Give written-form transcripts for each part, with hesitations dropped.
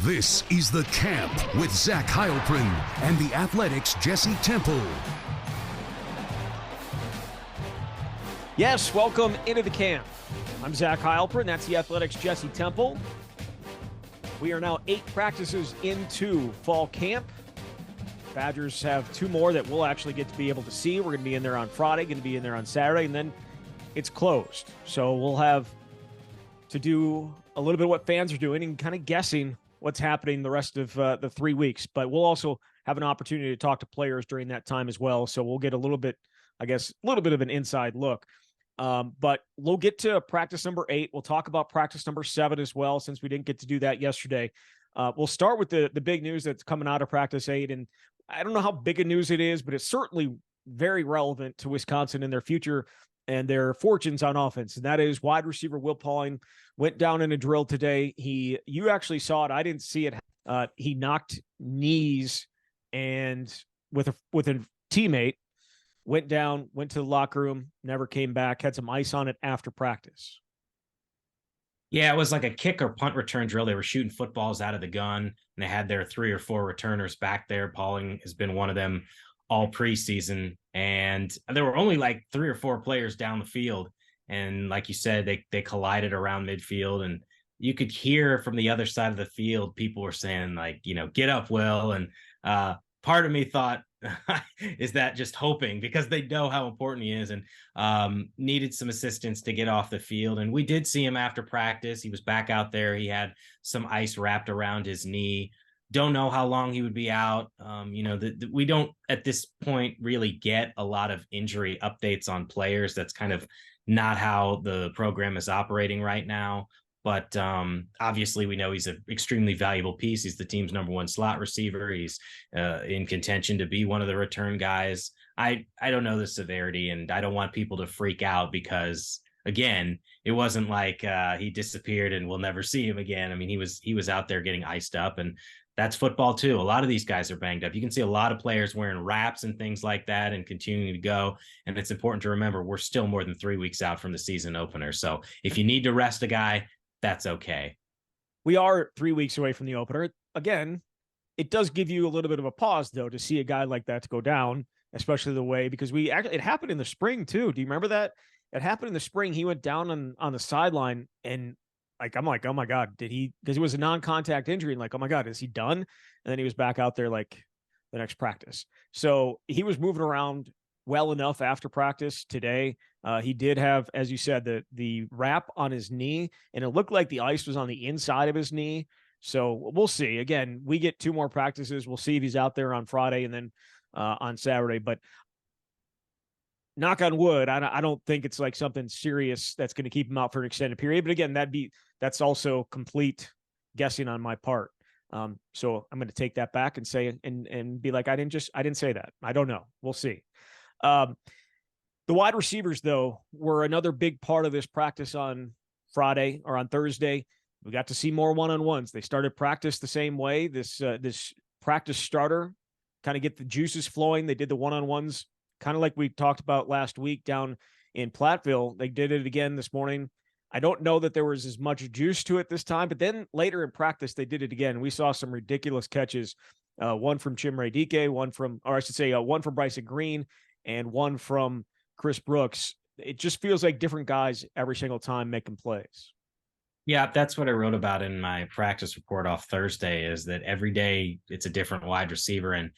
This is The Camp with Zach Heilprin and the Athletics' Jesse Temple. Yes, welcome into The Camp. I'm Zach Heilprin. That's the Athletics' Jesse Temple. We are now 8 practices into fall camp. Badgers have 2 more that we'll actually get to be able to see. We're going to be in there on Friday, going to be in there on Saturday, and then it's closed. So we'll have to do a little bit of what fans are doing and kind of guessing what's happening the rest of the 3 weeks. But we'll also have an opportunity to talk to players during that time as well. So we'll get a little bit of an inside look. But we'll get to practice number 8. We'll talk about practice number 7 as well, since we didn't get to do that yesterday. We'll start with the big news that's coming out of practice 8. And I don't know how big a news it is, but it's certainly very relevant to Wisconsin and their future and their fortunes on offense. And that is wide receiver Will Pauling went down in a drill today. You actually saw it. I didn't see it. He knocked knees and with a teammate, went down, went to the locker room, never came back, had some ice on it after practice. Yeah, it was like a kick or punt return drill. They were shooting footballs out of the gun, and they had their 3 or 4 returners back there. Pauling has been one of them all preseason, and there were only like 3 or 4 players down the field. And like you said, they collided around midfield, and you could hear from the other side of the field, people were saying like, get up, Will. And part of me thought, is that just hoping, because they know how important he is, and needed some assistance to get off the field. And we did see him after practice. He was back out there. He had some ice wrapped around his knee. Don't know how long he would be out. We don't at this point really get a lot of injury updates on players. That's kind of not how the program is operating right now. But obviously, we know he's an extremely valuable piece. He's the team's #1 slot receiver. He's in contention to be one of the return guys. I don't know the severity, and I don't want people to freak out because, again, it wasn't like he disappeared and we'll never see him again. I mean, he was out there getting iced up, and that's football too. A lot of these guys are banged up. You can see a lot of players wearing wraps and things like that and continuing to go. And it's important to remember we're still more than 3 weeks out from the season opener. So if you need to rest a guy, that's okay. We are 3 weeks away from the opener. Again, it does give you a little bit of a pause, though, to see a guy like that to go down, especially the way, because it happened in the spring too. Do you remember that? It happened in the spring. He went down on the sideline, and I'm like, oh my God, did he? Because it was a non-contact injury. And like, oh my God, is he done? And then he was back out there like the next practice. So he was moving around well enough after practice today. He did have, as you said, the wrap on his knee, and it looked like the ice was on the inside of his knee. So we'll see. Again, we get 2 more practices. We'll see if he's out there on Friday and then on Saturday. But knock on wood, I don't think it's like something serious that's going to keep him out for an extended period. But again, that's also complete guessing on my part. So I'm going to take that back and say and be like, I didn't say that. I don't know. We'll see. The wide receivers, though, were another big part of this practice on Friday or on Thursday. We got to see more one-on-ones. They started practice the same way. This practice starter, kind of get the juices flowing. They did the one-on-ones kind of like we talked about last week down in Platteville. They did it again this morning. I don't know that there was as much juice to it this time, but then later in practice, they did it again. We saw some ridiculous catches. One from Chimere Dike, one from Bryson Green, and one from Chris Brooks. It just feels like different guys every single time making plays. Yeah, that's what I wrote about in my practice report off Thursday, is that every day it's a different wide receiver. And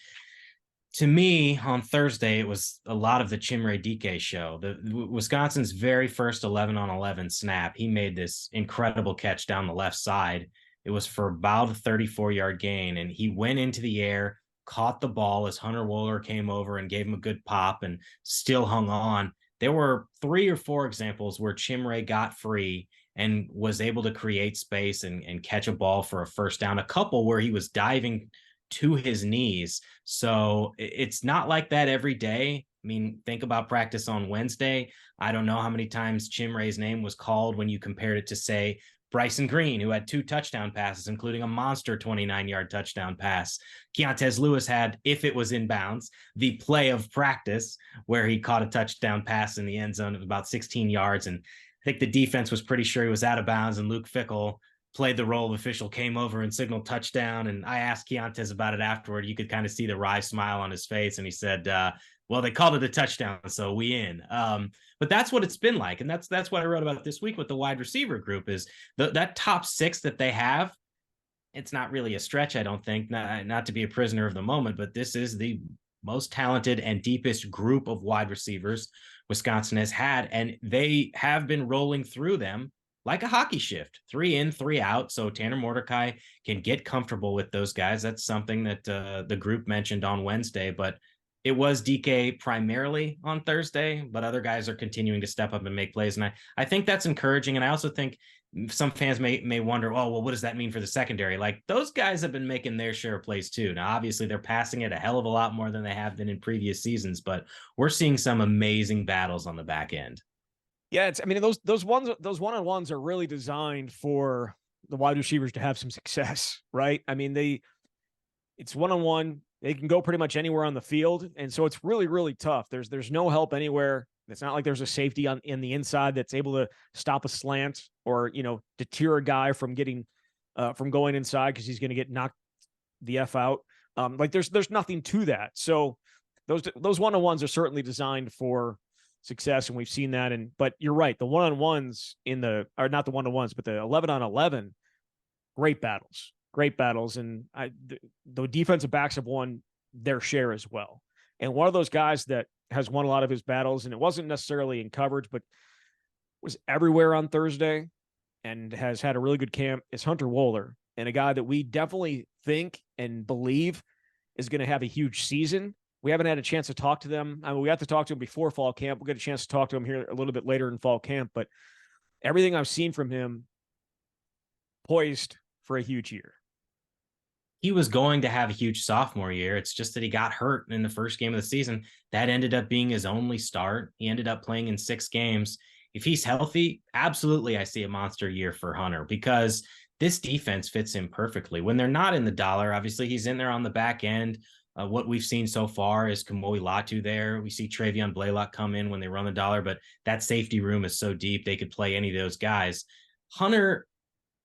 to me, on Thursday, it was a lot of the Chimere Dike show. Wisconsin's very first 11-on-11 snap, he made this incredible catch down the left side. It was for about a 34-yard gain, and he went into the air, caught the ball as Hunter Wohler came over and gave him a good pop and still hung on. There were 3 or 4 examples where Chimere got free and was able to create space and catch a ball for a first down. A couple where he was diving to his knees. So it's not like that every day. I mean, think about practice on Wednesday. I don't know how many times Chimere's name was called when you compared it to, say, Bryson Green, who had 2 touchdown passes, including a monster 29-yard touchdown pass. Keontez Lewis had, if it was in bounds, the play of practice where he caught a touchdown pass in the end zone of about 16 yards. And I think the defense was pretty sure he was out of bounds, and Luke Fickell played the role of official, came over and signaled touchdown. And I asked Keontae about it afterward. You could kind of see the wry smile on his face. And he said, well, they called it a touchdown, so we in. But that's what it's been like. And that's what I wrote about this week with the wide receiver group is that top six that they have. It's not really a stretch, I don't think, not to be a prisoner of the moment, but this is the most talented and deepest group of wide receivers Wisconsin has had. And they have been rolling through them like a hockey shift, 3 in, 3 out. So Tanner Mordecai can get comfortable with those guys. That's something that the group mentioned on Wednesday, but it was DK primarily on Thursday, but other guys are continuing to step up and make plays. And I think that's encouraging. And I also think some fans may wonder, oh, well, what does that mean for the secondary? Like those guys have been making their share of plays too. Now, obviously they're passing it a hell of a lot more than they have been in previous seasons, but we're seeing some amazing battles on the back end. Yeah, those one-on-ones are really designed for the wide receivers to have some success, right? I mean, it's one-on-one. They can go pretty much anywhere on the field, and so it's really, really tough. There's no help anywhere. It's not like there's a safety in the inside that's able to stop a slant or deter a guy from getting from going inside because he's going to get knocked the F out. Like there's nothing to that. So those one-on-ones are certainly designed for success, and we've seen that. But you're right, the one-on-ones are not the one-on-ones, but the 11-on-11, great battles, and the defensive backs have won their share as well. And one of those guys that has won a lot of his battles, and it wasn't necessarily in coverage, but was everywhere on Thursday and has had a really good camp, is Hunter Wohler, and a guy that we definitely think and believe is going to have a huge season. We haven't had a chance to talk to them. I mean, we got to talk to him before fall camp. We'll get a chance to talk to him here a little bit later in fall camp, but everything I've seen from him, poised for a huge year. He was going to have a huge sophomore year. It's just that he got hurt in the first game of the season. That ended up being his only start. He ended up playing in 6 games. If he's healthy, absolutely, I see a monster year for Hunter because this defense fits him perfectly. When they're not in the dollar, obviously he's in there on the back end. What we've seen so far is Kamoi Latu there. We see Travion Blaylock come in when they run the dollar, but that safety room is so deep they could play any of those guys. Hunter,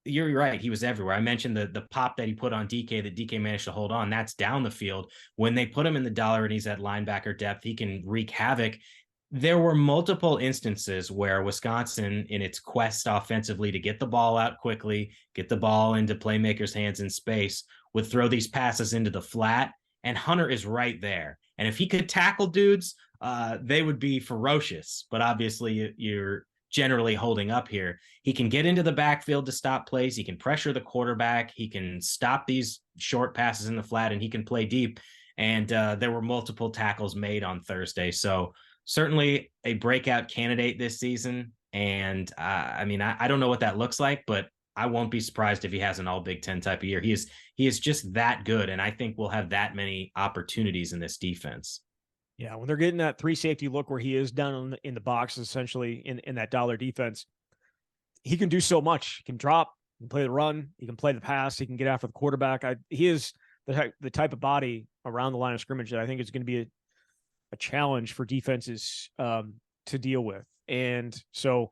you're right. He was everywhere. I mentioned the pop that he put on DK that DK managed to hold on. That's down the field. When they put him in the dollar and he's at linebacker depth, he can wreak havoc. There were multiple instances where Wisconsin, in its quest offensively to get the ball out quickly, get the ball into playmakers' hands in space, would throw these passes into the flat, and Hunter is right there. And if he could tackle dudes, they would be ferocious. But obviously, you're generally holding up here. He can get into the backfield to stop plays. He can pressure the quarterback. He can stop these short passes in the flat, and he can play deep. And there were multiple tackles made on Thursday. So certainly a breakout candidate this season. And I don't know what that looks like, but I won't be surprised if he has an all Big Ten type of year. He is just that good. And I think we'll have that many opportunities in this defense. Yeah, when they're getting that 3 safety look where he is down in the box, essentially in that dollar defense, he can do so much. He can drop, he can play the run, he can play the pass, he can get after the quarterback. He is the type of body around the line of scrimmage that I think is going to be a challenge for defenses to deal with. And so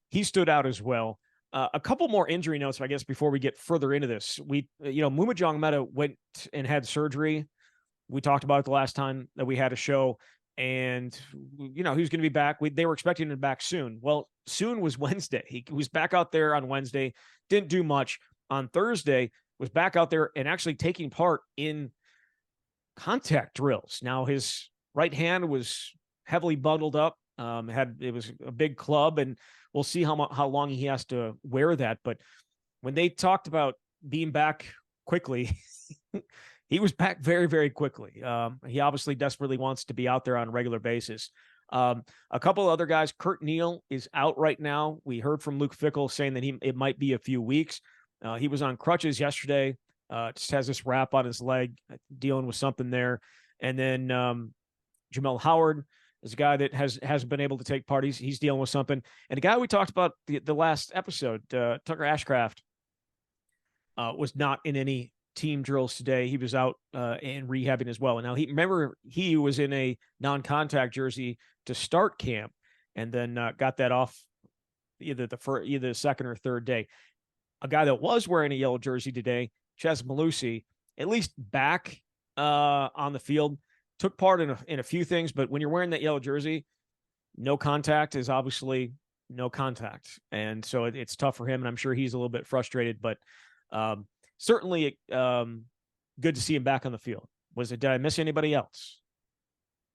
he stood out as well. A couple more injury notes, I guess, before we get further into this. Muma Jongmeta went and had surgery. We talked about it the last time that we had a show, and he was going to be back. They were expecting him back soon. Well, soon was Wednesday. He was back out there on Wednesday, didn't do much. On Thursday, was back out there and actually taking part in contact drills. Now, his right hand was heavily bundled up. It was a big club, and we'll see how long he has to wear that. But when they talked about being back quickly, he was back very, very quickly. He obviously desperately wants to be out there on a regular basis. A couple other guys, Kurt Neal is out right now. We heard from Luke Fickell saying that it might be a few weeks. He was on crutches yesterday, just has this wrap on his leg, dealing with something there. And then Jamel Howard is a guy that hasn't been able to take part. He's dealing with something. And a guy we talked about the last episode, Tucker Ashcraft, was not in any team drills today. He was out and rehabbing as well. And now he was in a non-contact jersey to start camp, and then got that off either the second or third day. a guy that was wearing a yellow jersey today, Ches Malusi, at least back on the field, took part in a few things. But when you're wearing that yellow jersey, no contact is obviously no contact. And so it's tough for him. And I'm sure he's a little bit frustrated, but certainly good to see him back on the field. Did I miss anybody else?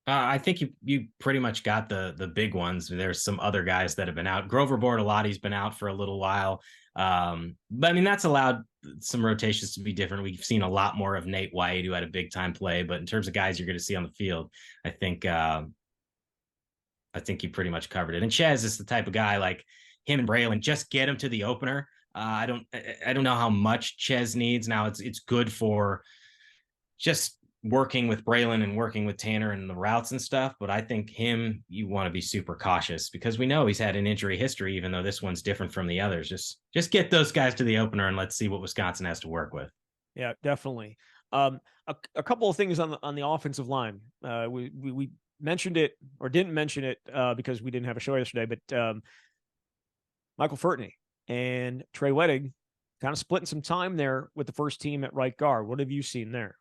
I think you pretty much got the big ones. There's some other guys that have been out. Grover Bortolotti's been out for a little while. But I mean, that's allowed some rotations to be different. We've seen a lot more of Nate White, who had a big time play. But in terms of guys you're going to see on the field, I think you pretty much covered it. And Ches is the type of guy like him and Braylon, just get him to the opener. I don't know how much Ches needs. Now it's good for just working with Braylon and working with Tanner and the routes and stuff. But I think you want to be super cautious because we know he's had an injury history, even though this one's different from the others. Just get those guys to the opener and let's see what Wisconsin has to work with. Yeah, definitely. A couple of things on the offensive line. We mentioned it or didn't mention it because we didn't have a show yesterday, but Michael Furtney and Trey Wettig kind of splitting some time there with the first team at right guard. What have you seen there?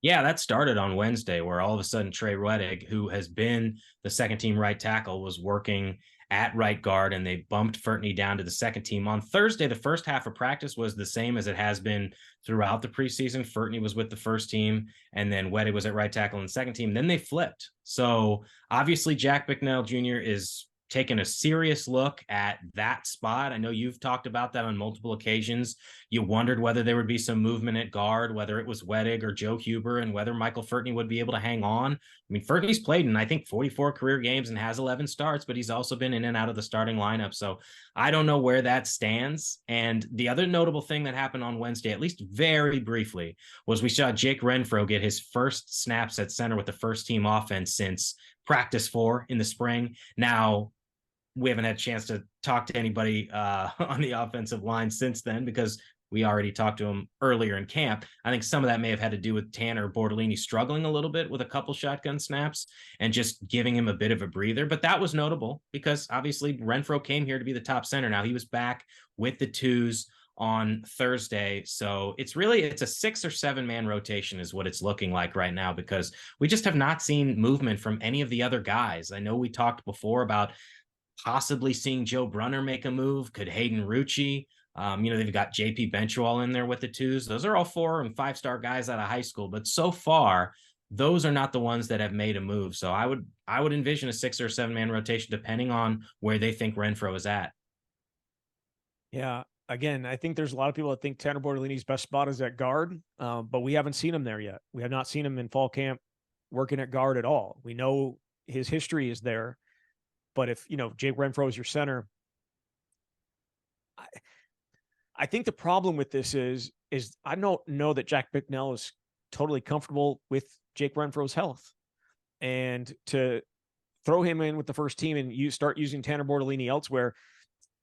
Yeah, that started on Wednesday where all of a sudden Trey Wettig, who has been the second team right tackle, was working at right guard, and they bumped Furtney down to the second team. On Thursday, the first half of practice was the same as it has been throughout the preseason. Furtney was with the first team, and then Wettig was at right tackle in the second team. Then they flipped. So obviously Jack Bicknell Jr. is taken a serious look at that spot. I know you've talked about that on multiple occasions. You wondered whether there would be some movement at guard, whether it was Wettig or Joe Huber, and whether Michael Furtney would be able to hang on. I mean, Furtney's played in, I think, 44 career games and has 11 starts, but he's also been in and out of the starting lineup. So I don't know where that stands. And the other notable thing that happened on Wednesday, at least very briefly, was we saw Jake Renfro get his first snaps at center with the first team offense since practice 4 in the spring. Now, we haven't had a chance to talk to anybody on the offensive line since then because we already talked to him earlier in camp. I think some of that may have had to do with Tanner Bortolini struggling a little bit with a couple shotgun snaps and just giving him a bit of a breather. But that was notable because obviously Renfro came here to be the top center. Now he was back with the twos on Thursday. So it's a 6 or 7 man rotation is what it's looking like right now because we just have not seen movement from any of the other guys. I know we talked before about possibly seeing Joe Brunner make a move. Could Hayden Rucci? They've got JP Benchwall in there with the twos. Those are all 4 and 5-star guys out of high school, but so far, those are not the ones that have made a move. So I would envision a 6 or 7 man rotation depending on where they think Renfro is at. Yeah. Again, I think there's a lot of people that think Tanner Bortolini's best spot is at guard, but we haven't seen him there yet. We have not seen him in fall camp working at guard at all. We know his history is there. But if, Jake Renfro is your center, I think the problem with this is I don't know that Jack Bicknell is totally comfortable with Jake Renfro's health. And to throw him in with the first team and you start using Tanner Bortolini elsewhere,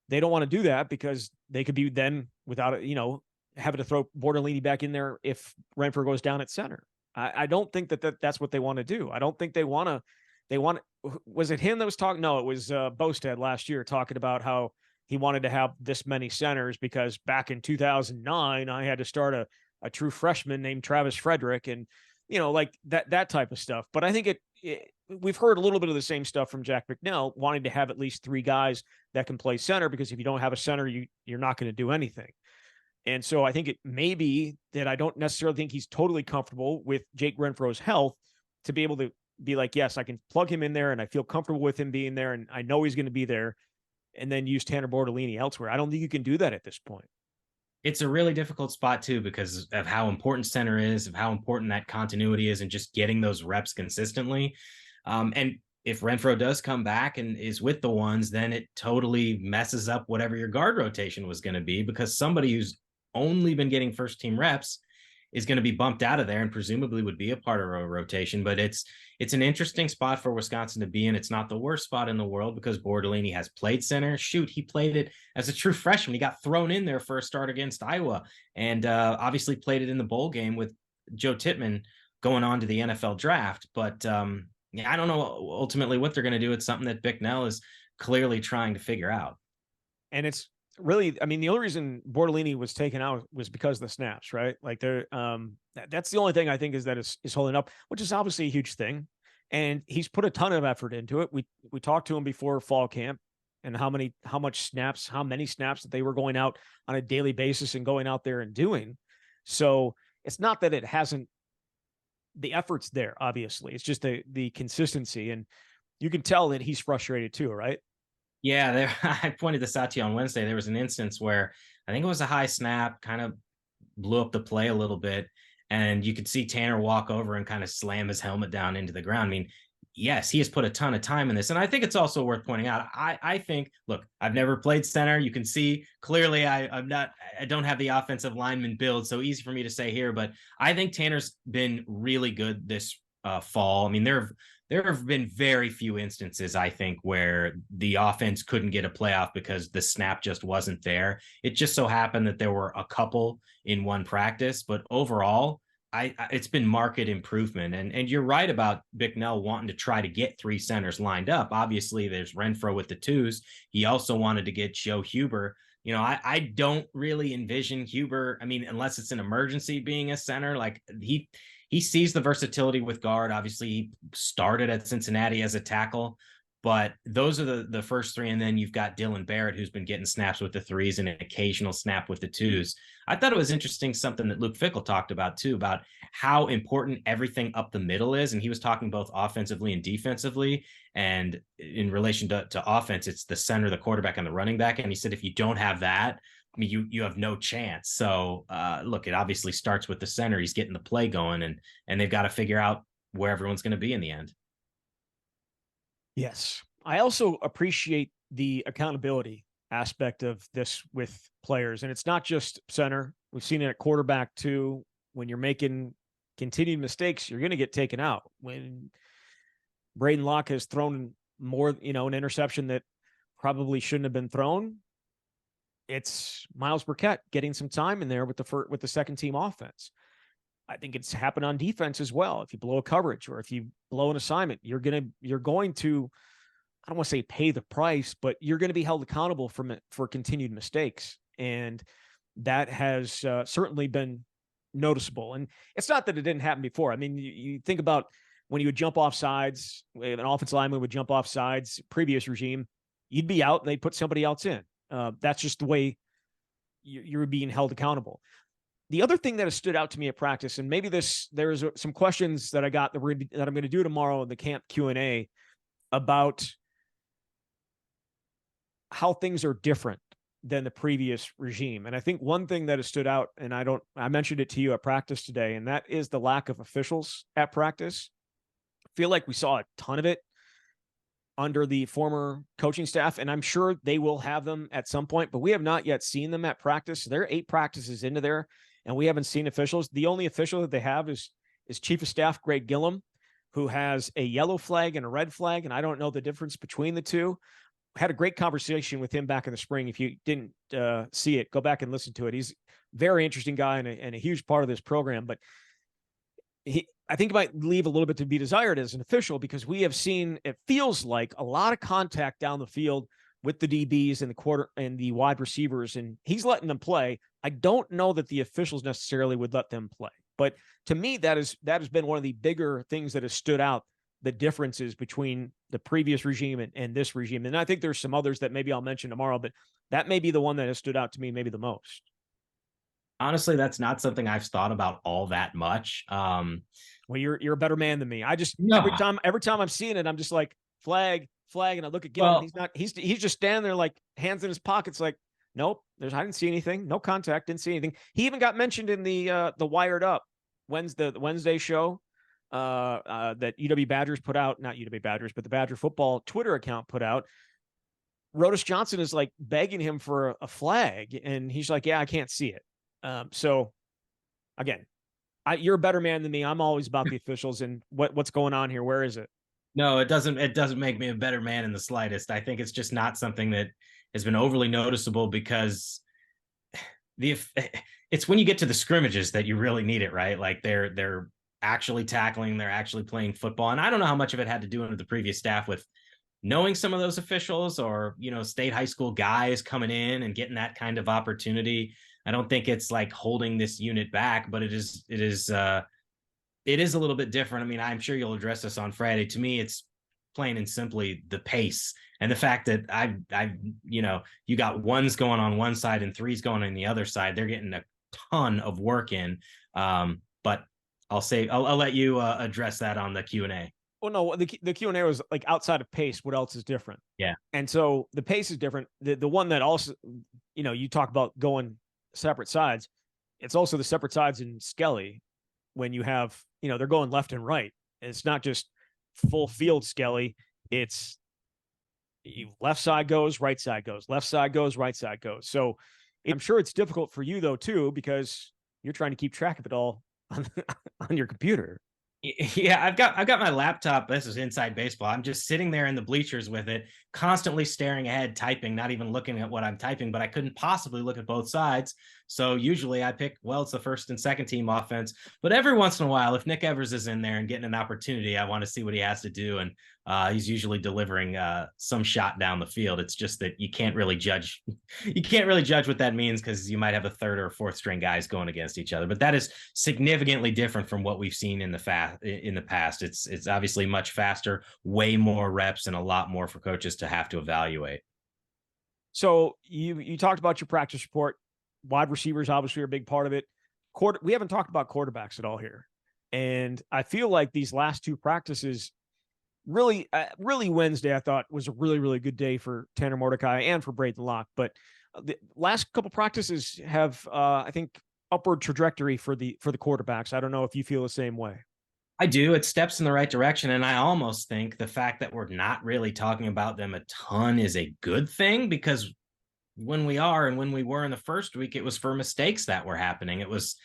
they don't want to do that because they could be then without, having to throw Bortolini back in there if Renfro goes down at center. I don't think that's what they want to do. I don't think they want to. Was it him that was talking? No, it was Bostad last year talking about how he wanted to have this many centers because back in 2009, I had to start a true freshman named Travis Frederick and, like that type of stuff. But I think we've heard a little bit of the same stuff from Jack Bicknell wanting to have at least 3 guys that can play center because if you don't have a center, you're not going to do anything. And so I think it may be that I don't necessarily think he's totally comfortable with Jake Renfro's health to be able to be like, yes, I can plug him in there and I feel comfortable with him being there and I know he's going to be there and then use Tanner Bortolini elsewhere. I don't think you can do that at this point. It's a really difficult spot too, because of how important center is, of how important that continuity is and just getting those reps consistently. And if Renfro does come back and is with the ones, then it totally messes up whatever your guard rotation was going to be because somebody who's only been getting first team reps is going to be bumped out of there and presumably would be a part of a rotation. But it's an interesting spot for Wisconsin to be in. It's not the worst spot in the world because Bortolini has played center. Shoot, he played it as a true freshman. He got thrown in there for a start against Iowa and obviously played it in the bowl game with Joe Tittman going on to the NFL draft. But I don't know ultimately what they're going to do. It's something that Bicknell is clearly trying to figure out. And it's really, I mean, the only reason Bortolini was taken out was because of the snaps, right? Like that's the only thing I think is that is holding up, which is obviously a huge thing. And he's put a ton of effort into it. We talked to him before fall camp and how many snaps that they were going out on a daily basis and going out there and doing. So it's not that it hasn't, the effort's there, obviously. It's just the consistency. And you can tell that he's frustrated too, right? Yeah, there, I pointed this out to you on Wednesday. There was an instance where I think it was a high snap, kind of blew up the play a little bit, and you could see Tanner walk over and kind of slam his helmet down into the ground. I mean, yes, he has put a ton of time in this, and I think it's also worth pointing out. I think, look, I've never played center. You can see clearly I don't have the offensive lineman build, so easy for me to say here, but I think Tanner's been really good this fall. I mean, there have been very few instances, I think, where the offense couldn't get a playoff because the snap just wasn't there. It just so happened that there were a couple in one practice, but overall, it's been market improvement. And you're right about Bicknell wanting to try to get three centers lined up. Obviously, there's Renfro with the twos. He also wanted to get Joe Huber. You know, I don't really envision Huber, I mean, unless it's an emergency, being a center. Like he sees the versatility with guard. Obviously, he started at Cincinnati as a tackle, but those are the first three. And then you've got Dylan Barrett, who's been getting snaps with the threes and an occasional snap with the twos. I thought it was interesting, something that Luke Fickell talked about too, about how important everything up the middle is. And he was talking both offensively and defensively. And in relation to offense, it's the center, the quarterback, and the running back. And he said, if you don't have that, I mean, you have no chance. So look, it obviously starts with the center. He's getting the play going, and they've got to figure out where everyone's going to be in the end. Yes. I also appreciate the accountability aspect of this with players. And it's not just center. We've seen it at quarterback too. When you're making continued mistakes, you're going to get taken out. When Braden Locke has thrown more, an interception that probably shouldn't have been thrown, it's Miles Burkett getting some time in there with the second team offense. I think it's happened on defense as well. If you blow a coverage or if you blow an assignment, you're going to, I don't want to say pay the price, but you're going to be held accountable for continued mistakes. And that has certainly been noticeable. And it's not that it didn't happen before. I mean, you think about when you would jump off sides, an offensive lineman would jump off sides, previous regime, you'd be out and they'd put somebody else in. That's just the way you're being held accountable. The other thing that has stood out to me at practice, and maybe there's some questions that I got that I'm going to do tomorrow in the camp Q&A about how things are different than the previous regime. And I think one thing that has stood out, and I mentioned it to you at practice today, and that is the lack of officials at practice. I feel like we saw a ton of it under the former coaching staff, and I'm sure they will have them at some point, but we have not yet seen them at practice. They're 8 practices into there, and we haven't seen officials. The only official that they have is Chief of Staff Greg Gillum, who has a yellow flag and a red flag, and I don't know the difference between the two. I had a great conversation with him back in the spring. If you didn't see it, go back and listen to it. He's a very interesting guy and a huge part of this program, but I think it might leave a little bit to be desired as an official, because we have seen, it feels like, a lot of contact down the field with the DBs and the wide receivers, and he's letting them play. I don't know that the officials necessarily would let them play, but to me, that has been one of the bigger things that has stood out, the differences between the previous regime and this regime. And I think there's some others that maybe I'll mention tomorrow, but that may be the one that has stood out to me maybe the most. Honestly, that's not something I've thought about all that much. Well, you're a better man than me. I just No. every time I'm seeing it, I'm just like, flag, and I look at Gillum. Well, he's just standing there like hands in his pockets, like, nope, I didn't see anything, no contact, didn't see anything. He even got mentioned in the Wired Up Wednesday show that UW Badgers put out, not UW Badgers, but the Badger football Twitter account put out. Rodis Johnson is like begging him for a flag, and he's like, yeah, I can't see it. So again, you're a better man than me. I'm always about the officials and what's going on here. Where is it? No, it doesn't make me a better man in the slightest. I think it's just not something that has been overly noticeable, because it's when you get to the scrimmages that you really need it, right? Like they're actually tackling, they're actually playing football. And I don't know how much of it had to do under the previous staff with knowing some of those officials or, state high school guys coming in and getting that kind of opportunity, I don't think it's like holding this unit back, but it is a little bit different. I mean, I'm sure you'll address this on Friday. To me, it's plain and simply the pace and the fact that you got ones going on one side and threes going on the other side. They're getting a ton of work in. But I'll let you address that on the Q&A. Well, no, the Q&A was like outside of pace. What else is different? Yeah. And so the pace is different. The one that also, you talk about going separate sides. It's also the separate sides in Skelly when you have, they're going left and right. And it's not just full field Skelly. It's left side goes, right side goes, left side goes, right side goes. So I'm sure it's difficult for you though, too, because you're trying to keep track of it all on your computer. Yeah, I've got my laptop. This is Inside Baseball. I'm just sitting there in the bleachers with it, constantly staring ahead, typing, not even looking at what I'm typing, but I couldn't possibly look at both sides. So usually I pick, it's the first and second team offense. But every once in a while, if Nick Evers is in there and getting an opportunity, I want to see what he has to do. And he's usually delivering some shot down the field. It's just that you can't really judge. You can't really judge what that means because you might have a third or fourth string guys going against each other. But that is significantly different from what we've seen in the past. It's obviously much faster, way more reps, and a lot more for coaches to have to evaluate. So you talked about your practice report. Wide receivers obviously are a big part of it. We haven't talked about quarterbacks at all here. And I feel like these last two practices really Wednesday, I thought was a really, really good day for Tanner Mordecai and for Braden Locke. But the last couple practices have, I think, upward trajectory for the quarterbacks. I don't know if you feel the same way. I do. It steps in the right direction. And I almost think the fact that we're not really talking about them a ton is a good thing, because when we are and when we were in the first week, it was for mistakes that were happening. It was,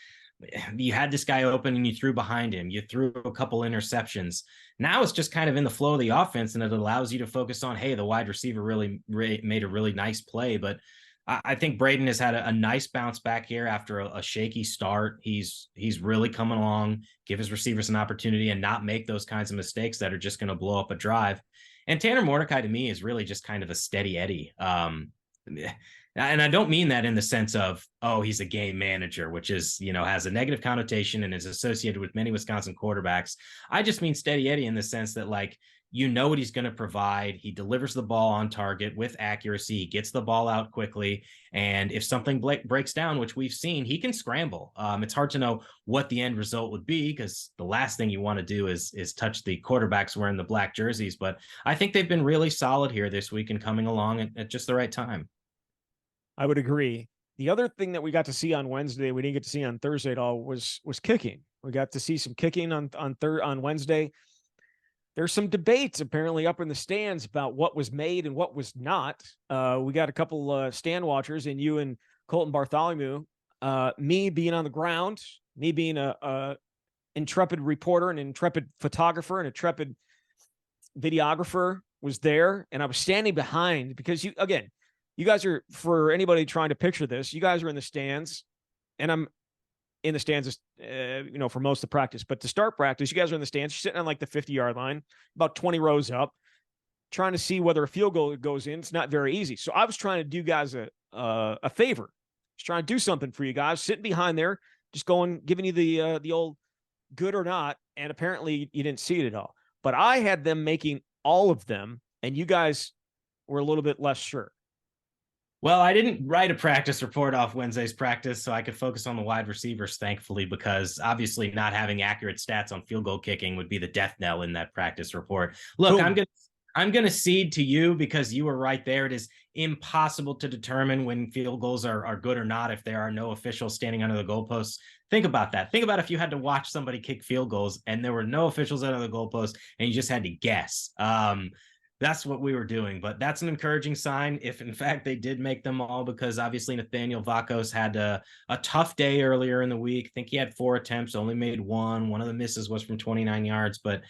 you had this guy open and you threw behind him. You threw a couple interceptions. Now it's just kind of in the flow of the offense, and it allows you to focus on, hey, the wide receiver really made a really nice play. But I think Braden has had a nice bounce back here after a shaky start. He's really coming along, give his receivers an opportunity and not make those kinds of mistakes that are just going to blow up a drive. And Tanner Mordecai, to me, is really just kind of a steady Eddie. And I don't mean that in the sense of, he's a game manager, which is, has a negative connotation and is associated with many Wisconsin quarterbacks. I just mean steady Eddie in the sense that, like, what he's going to provide. He delivers the ball on target with accuracy. He gets the ball out quickly. And if something breaks down, which we've seen, he can scramble. It's hard to know what the end result would be, because the last thing you want to do is touch the quarterbacks wearing the black jerseys. But I think they've been really solid here this week and coming along at just the right time. I would agree. The other thing that we got to see on Wednesday, we didn't get to see on Thursday at all, was kicking. We got to see some kicking on Wednesday. There's some debates apparently up in the stands about what was made and what was not. We got a couple stand watchers, and you and Colton Bartholomew, me being on the ground, me being a intrepid reporter, an intrepid photographer, and a intrepid videographer was there. And I was standing behind, because you guys are, for anybody trying to picture this, you guys are in the stands, and I'm in the stands, for most of the practice. But to start practice, you guys are in the stands. You're sitting on like the 50-yard line, about 20 rows up, trying to see whether a field goal goes in. It's not very easy. So I was trying to do guys a favor. Just trying to do something for you guys, sitting behind there, just giving you the old good or not. And apparently you didn't see it at all. But I had them making all of them, and you guys were a little bit less sure. Well, I didn't write a practice report off Wednesday's practice, so I could focus on the wide receivers, thankfully, because obviously not having accurate stats on field goal kicking would be the death knell in that practice report. Look, I'm going to cede to you because you were right there. It is impossible to determine when field goals are good or not if there are no officials standing under the goalposts. Think about that. Think about if you had to watch somebody kick field goals and there were no officials under the goalposts and you just had to guess. That's what we were doing, but that's an encouraging sign if in fact they did make them all, because obviously Nathaniel Vakos had a tough day earlier in the week. I think he had 4 attempts, only made one. One of the misses was from 29 yards, but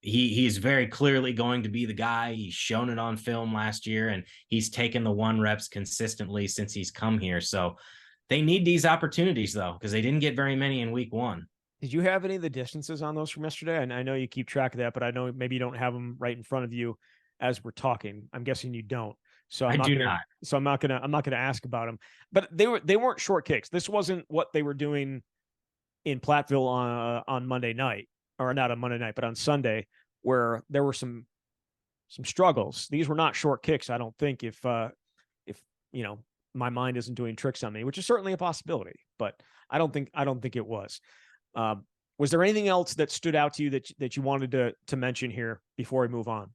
he's very clearly going to be the guy. He's shown it on film last year, and he's taken the 1 reps consistently since he's come here. So they need these opportunities though, because they didn't get very many in week 1. Did you have any of the distances on those from yesterday? And I know you keep track of that, but I know maybe you don't have them right in front of you as we're talking. I'm guessing you don't. So I do not. I'm not gonna ask about them. But they weren't short kicks. This wasn't what they were doing in Platteville on Monday night, or not on Monday night, but on Sunday, where there were some struggles. These were not short kicks, I don't think, if you know, my mind isn't doing tricks on me, which is certainly a possibility, but I don't think it was. Was there anything else that stood out to you that you wanted to mention here before we move on?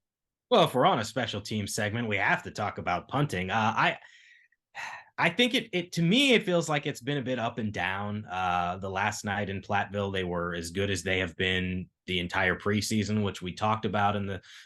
Well, if we're on a special team segment, we have to talk about punting. I think it to me it feels like it's been a bit up and down. The last night in Platteville, they were as good as they have been the entire preseason, which we talked about in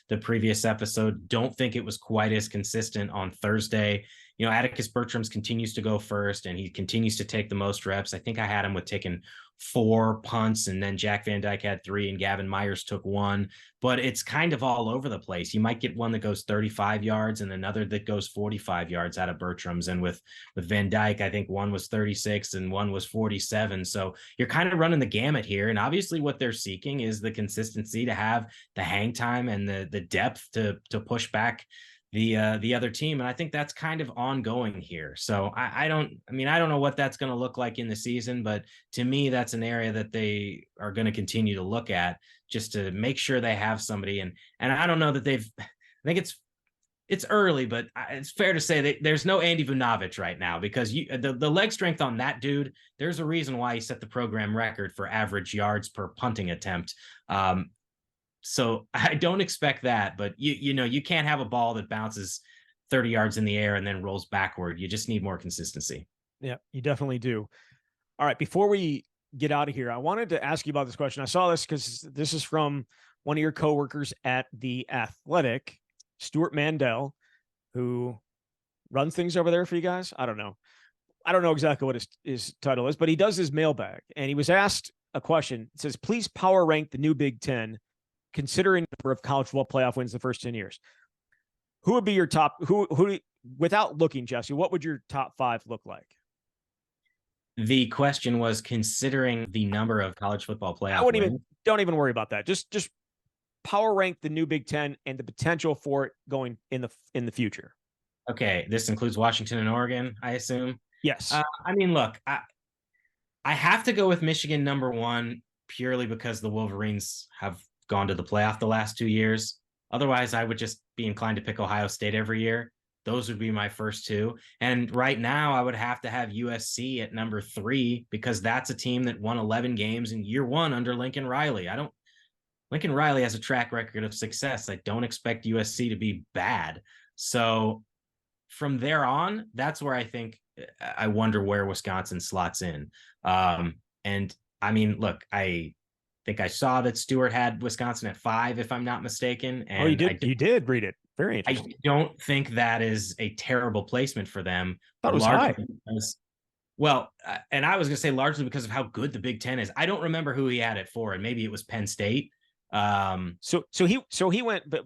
the previous episode. Don't think it was quite as consistent on Thursday. You know, Atticus Bertram's continues to go first, and he continues to take the most reps. I think I had him with taking 4 punts, and then Jack Van Dyke had 3, and Gavin Myers took 1. But it's kind of all over the place. You might get one that goes 35 yards and another that goes 45 yards out of Bertram's. And with Van Dyke, I think one was 36 and one was 47. So you're kind of running the gamut here. And obviously what they're seeking is the consistency to have the hang time and the depth to push back the other team. And I think that's kind of ongoing here. So I don't know what that's going to look like in the season, but to me, that's an area that they are going to continue to look at just to make sure they have somebody. And I don't know that I think it's early, but it's fair to say that there's no Andy Vunovich right now, because the leg strength on that dude, there's a reason why he set the program record for average yards per punting attempt. So I don't expect that, but you know, you can't have a ball that bounces 30 yards in the air and then rolls backward. You just need more consistency. Yeah, you definitely do. All right, before we get out of here, I wanted to ask you about this question. I saw this because this is from one of your coworkers at The Athletic, Stuart Mandel, who runs things over there for you guys. I don't know exactly what his title is, but he does his mailbag, and he was asked a question. It says, please power rank the new Big Ten, considering the number of college football playoff wins the first 10 years. Who would be your top, who, without looking, Jesse, what would your top 5 look like? The question was considering the number of college football playoff wins. Don't even worry about that. Just power rank the new Big Ten and the potential for it going in the future. Okay. This includes Washington and Oregon, I assume. Yes. I mean, look, I have to go with Michigan number 1 purely because the Wolverines have gone to the playoff the last 2 years. Otherwise, I would just be inclined to pick Ohio State every year. Those would be my first 2. And right now, I would have to have USC at number 3 because that's a team that won 11 games in year 1 under Lincoln Riley. Lincoln Riley has a track record of success. I don't expect USC to be bad. So from there on, that's where I wonder where Wisconsin slots in. And I mean, look, I think I saw that Stewart had Wisconsin at 5, if I'm not mistaken. And you did read it. Very interesting. I don't think that is a terrible placement for them. Thought it was high. And I was going to say largely because of how good the Big Ten is. I don't remember who he had it for, and maybe it was Penn State. So he went, but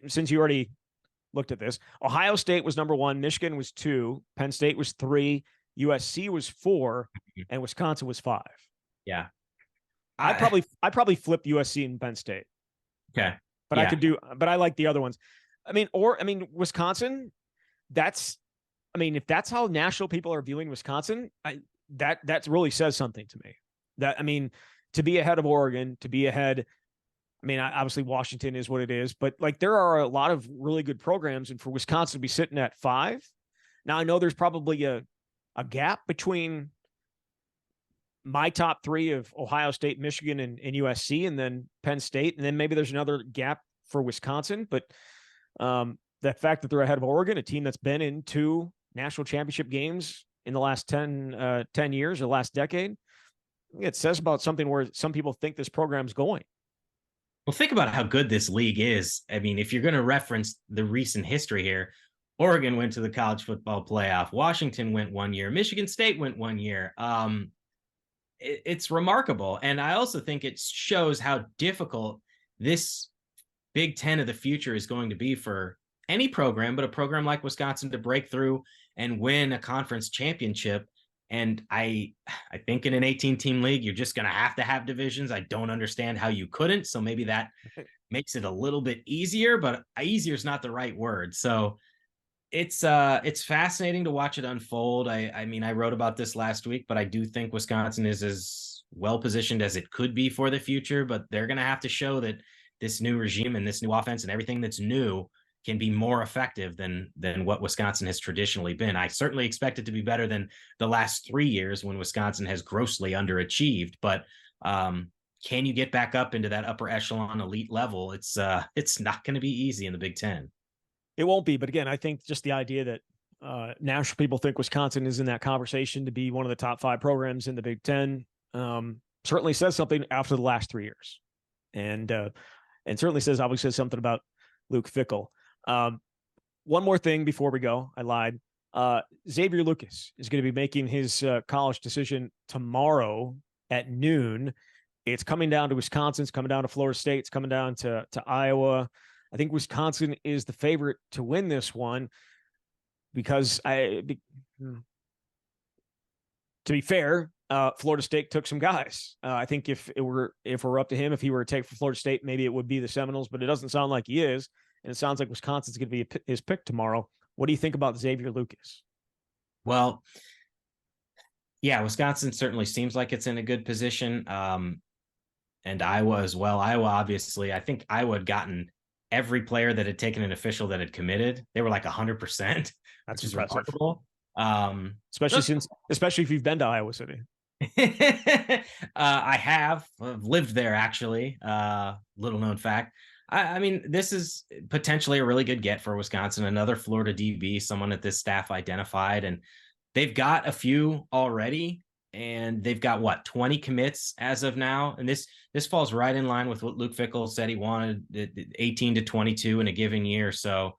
since you already looked at this, Ohio State was number 1, Michigan was 2, Penn State was 3, USC was 4, and Wisconsin was 5. Yeah. I probably flip USC and Penn State. Okay. But yeah. But I like the other ones. Wisconsin, if that's how national people are viewing Wisconsin, that really says something to me. To be ahead of Oregon, to be ahead, obviously Washington is what it is, but like there are a lot of really good programs, and for Wisconsin to be sitting at 5. Now I know there's probably a gap between my top 3 of Ohio State, Michigan, and USC, and then Penn State. And then maybe there's another gap for Wisconsin. But the fact that they're ahead of Oregon, a team that's been in 2 national championship games in the last 10 years or last decade, it says about something where some people think this program's going. Well, think about how good this league is. If you're going to reference the recent history here, Oregon went to the college football playoff. Washington went 1 year. Michigan State went 1 year. It's remarkable. And I also think it shows how difficult this Big Ten of the future is going to be for any program, but a program like Wisconsin to break through and win a conference championship. And I think in an 18-team league, you're just going to have divisions. I don't understand how you couldn't. So maybe that makes it a little bit easier, but easier is not the right word. So it's fascinating to watch it unfold. I mean, I wrote about this last week, but I do think Wisconsin is as well positioned as it could be for the future, but they're going to have to show that this new regime and this new offense and everything that's new can be more effective than what Wisconsin has traditionally been. I certainly expect it to be better than the last 3 years when Wisconsin has grossly underachieved, but can you get back up into that upper echelon elite level? It's not going to be easy in the Big Ten. It won't be, but again, I think just the idea that national people think Wisconsin is in that conversation to be one of the top 5 programs in the Big Ten certainly says something after the last 3 years, and certainly says something about Luke Fickell. One more thing before we go, I lied. Xavier Lucas is going to be making his college decision tomorrow at noon. It's coming down to Wisconsin. It's coming down to Florida State. It's coming down to Iowa. I think Wisconsin is the favorite to win this one because to be fair, Florida State took some guys. I think if it were up to him, if he were to take for Florida State, maybe it would be the Seminoles, but it doesn't sound like he is. And it sounds like Wisconsin's going to be his pick tomorrow. What do you think about Xavier Lucas? Well, yeah, Wisconsin certainly seems like it's in a good position. And Iowa as well. Iowa, obviously, I think Iowa had gotten every player that had taken an official that had committed. They were like 100%. That's which impressive. is remarkable. Especially if you've been to Iowa City. I have lived there, actually. Little known fact. I mean, this is potentially a really good get for Wisconsin. Another Florida DB, someone that this staff identified, and they've got a few already, and they've got 20 commits as of now. And this falls right in line with what Luke Fickell said he wanted, 18 to 22 in a given year. So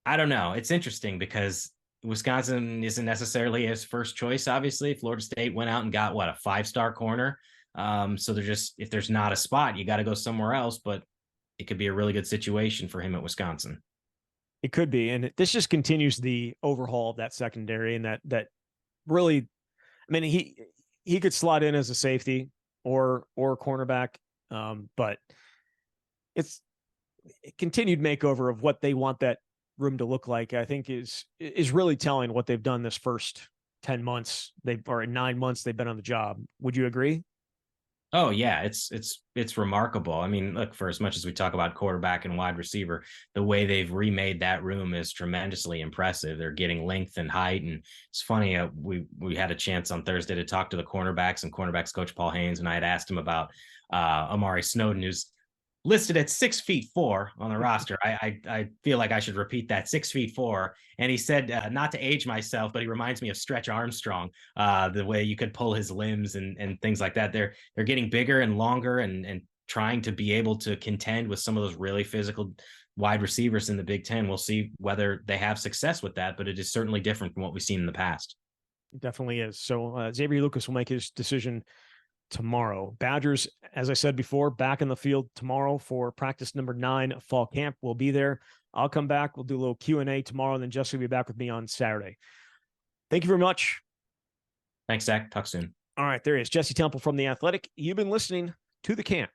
I don't know. It's interesting because Wisconsin isn't necessarily his first choice. Obviously, Florida State went out and got a 5-star corner. So they're just, if there's not a spot, you got to go somewhere else, but it could be a really good situation for him at Wisconsin. It could be. And this just continues the overhaul of that secondary. And that really, I mean, he could slot in as a safety or cornerback. But it's a continued makeover of what they want that room to look like, I think is really telling what they've done this first 10 months. 9 months they've been on the job. Would you agree? Oh yeah, it's remarkable. I mean, look, for as much as we talk about quarterback and wide receiver, the way they've remade that room is tremendously impressive. They're getting length and height, and it's funny. We had a chance on Thursday to talk to the cornerbacks and cornerbacks coach Paul Haynes, and I had asked him about Amari Snowden, who's listed at 6'4" on the roster. I feel like I should repeat that, 6'4". And he said, not to age myself, but he reminds me of Stretch Armstrong, the way you could pull his limbs and things like that. They're getting bigger and longer and trying to be able to contend with some of those really physical wide receivers in the Big Ten. We'll see whether they have success with that, but it is certainly different from what we've seen in the past. It definitely is. So Xavier Lucas will make his decision tomorrow. Badgers, as I said before, back in the field tomorrow for practice number 9 of fall camp. We'll be there. I'll come back. We'll do a little Q&A tomorrow, and then Jesse will be back with me on Saturday. Thank you very much. Thanks, Zach. Talk soon. All right, there is Jesse Temple from The Athletic. You've been listening to The Camp.